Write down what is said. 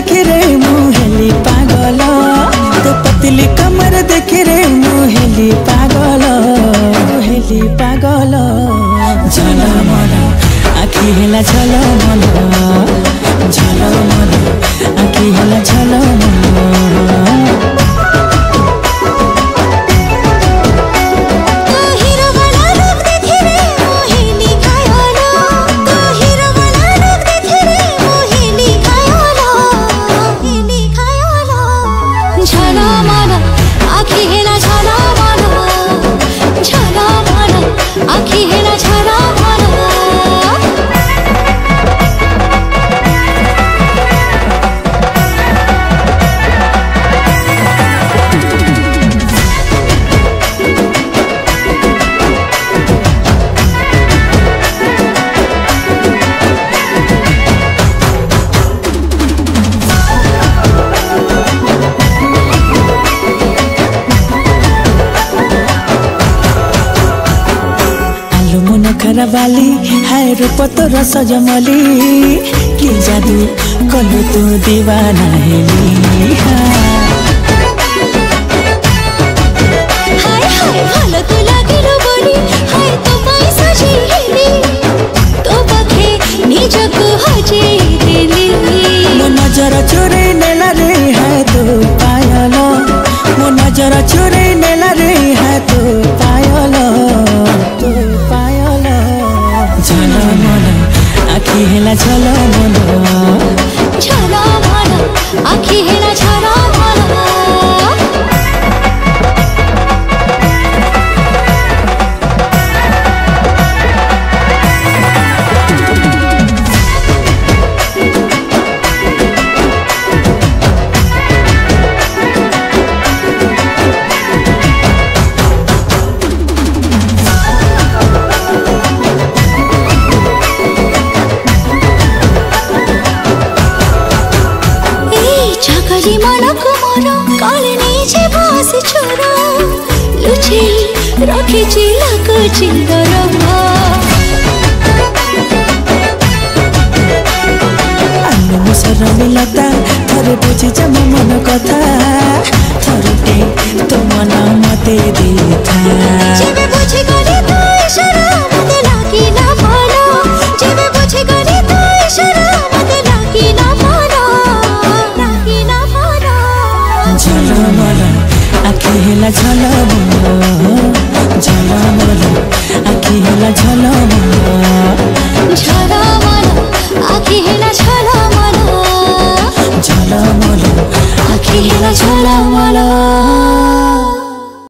देखी रे मुहेली पागल तो पतली कमर देखी रे मुहेली पागल मुहेली पागल झल मन आखि हेला झल मन झल मन आखि हेला झल मन बाली हाय रूप तोर सजमली कि जादू कलु तू दीवाना हेली हाय हाय भलो तू लागिलो बोली हाय तो पाई सजी हेली तो पाखे निजको हजेई देली मो नजर चोरे नेला रे हाय तो पायल मो नजर चोरे नेला रे हाय तो पायल झल मन आखि हेला झल मन झल मन आखि हेला झल मन चकली मन कुमर काले नीचे बस छोरा लुचे रखे चिलक चिंदर आलू सर मिलता थरे बुझी जम मन कथा थरटे तो मन मते देथा जेबे बुझी गली तो इशारा मते लागी ना भालो जेबे बुझी गली तो इशारा मते लागी ना भालो लागी ना भालो झल मन आखि हेला झल मन झल मन